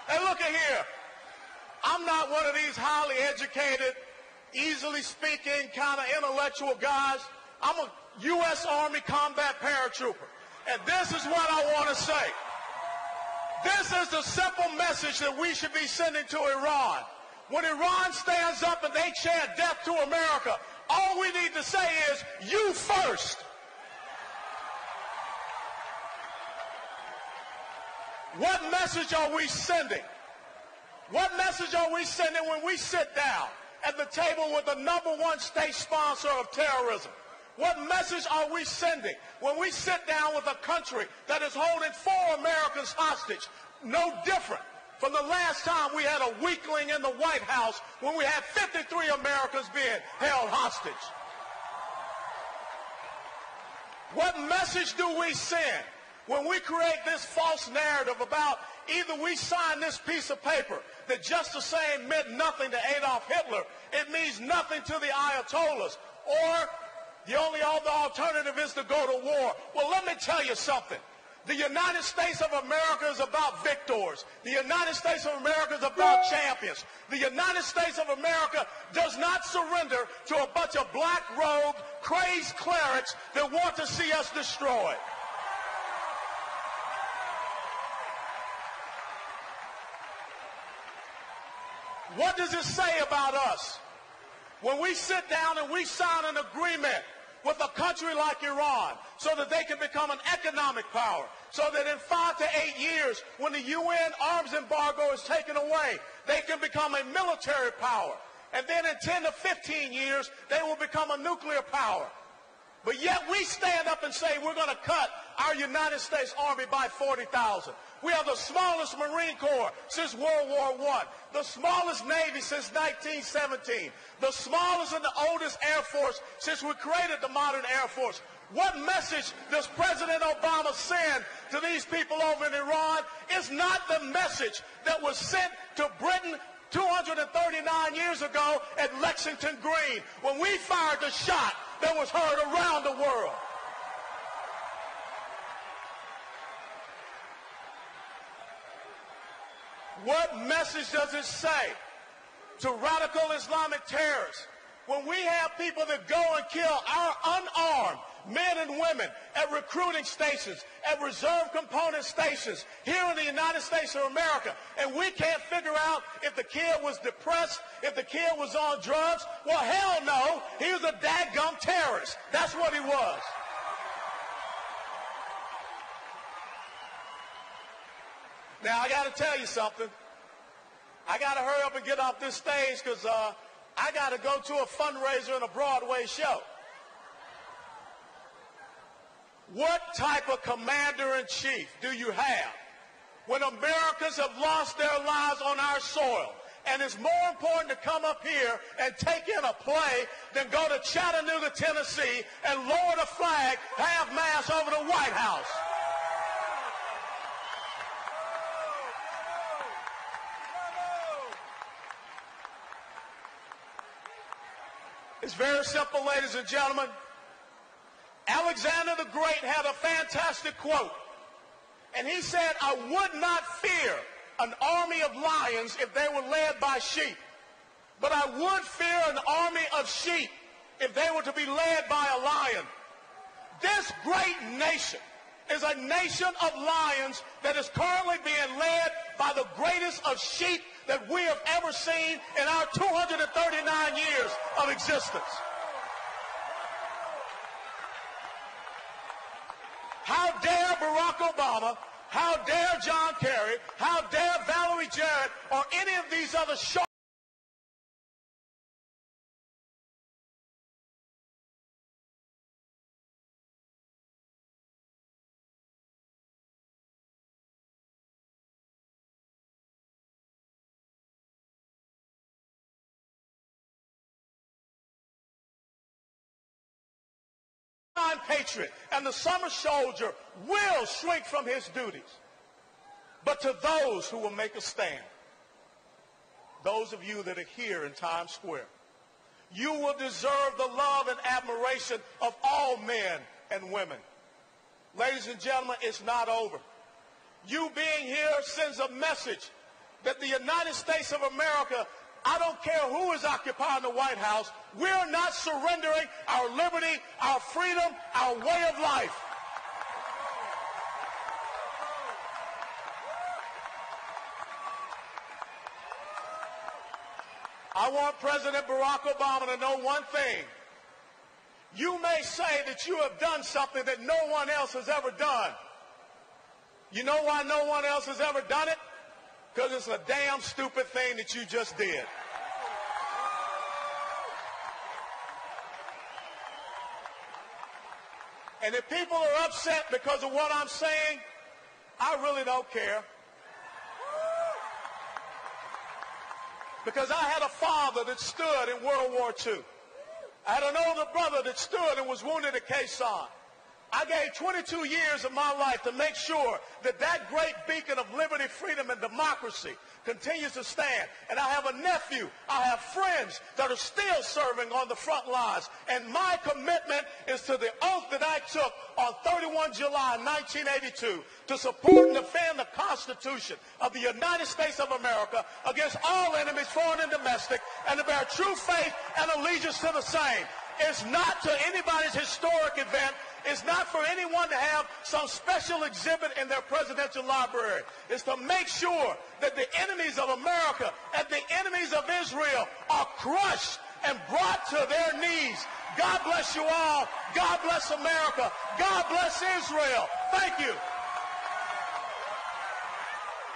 Hey, look at here. I'm not one of these highly educated, easily speaking, kind of intellectual guys. I'm a U.S. Army combat paratrooper. And this is what I want to say. This is the simple message that we should be sending to Iran. When Iran stands up and they chant death to America, all we need to say is, you first. What message are we sending? What message are we sending when we sit down at the table with the #1 state sponsor of terrorism? What message are we sending when we sit down with a country that is holding 4 Americans hostage? No different from the last time we had a weakling in the White House when we had 53 Americans being held hostage. What message do we send when we create this false narrative about either we sign this piece of paper that just the same meant nothing to Adolf Hitler, it means nothing to the Ayatollahs, or the only other alternative is to go to war? Well, let me tell you something. The United States of America is about victors. The United States of America is about champions. The United States of America does not surrender to a bunch of black-robed, crazed clerics that want to see us destroyed. What does it say about us when we sit down and we sign an agreement with a country like Iran so that they can become an economic power, so that in 5 to 8 years, when the UN arms embargo is taken away, they can become a military power, and then in 10 to 15 years, they will become a nuclear power? But yet we stand up and say we're going to cut our United States Army by 40,000. We are the smallest Marine Corps since World War I, the smallest Navy since 1917, the smallest and the oldest Air Force since we created the modern Air Force. What message does President Obama send to these people over in Iran? It's not the message that was sent to Britain 239 years ago at Lexington Green when we fired the shot that was heard around the world. What message does it say to radical Islamic terrorists when we have people that go and kill our unarmed men and women at recruiting stations, at reserve component stations here in the United States of America, and we can't figure out if the kid was depressed, if the kid was on drugs? Well, hell no, he was a dadgum terrorist. That's what he was. Now, I got to tell you something. I got to hurry up and get off this stage because I got to go to a fundraiser and a Broadway show. What type of commander-in-chief do you have when Americans have lost their lives on our soil, and it's more important to come up here and take in a play than go to Chattanooga, Tennessee, and lower the flag half-mast over the White House? It's very simple, ladies and gentlemen. Alexander the Great had a fantastic quote, and he said, "I would not fear an army of lions if they were led by sheep, but I would fear an army of sheep if they were to be led by a lion." This great nation is a nation of lions that is currently being led by the greatest of sheep that we have ever seen in our 239 years of existence. How dare Barack Obama, how dare John Kerry, how dare Valerie Jarrett, or any of these other Patriot and the summer soldier will shrink from his duties. But to those who will make a stand, those of you that are here in Times Square, you will deserve the love and admiration of all men and women. Ladies and gentlemen, it's not over. You being here sends a message that the United States of America, I don't care who is occupying the White House, we're not surrendering our liberty, our freedom, our way of life. I want President Barack Obama to know one thing. You may say that you have done something that no one else has ever done. You know why no one else has ever done it? Because it's a damn stupid thing that you just did. And if people are upset because of what I'm saying, I really don't care. Because I had a father that stood in World War II. I had an older brother that stood and was wounded at Quai Son. I gave 22 years of my life to make sure that that great beacon of liberty, freedom, and democracy continues to stand. And I have a nephew, I have friends that are still serving on the front lines. And my commitment is to the oath that I took on 31 July 1982 to support and defend the Constitution of the United States of America against all enemies, foreign and domestic, and to bear true faith and allegiance to the same. It's not to anybody's historic event. It's not for anyone to have some special exhibit in their presidential library. It's to make sure that the enemies of America and the enemies of Israel are crushed and brought to their knees. God bless you all. God bless America. God bless Israel. Thank you.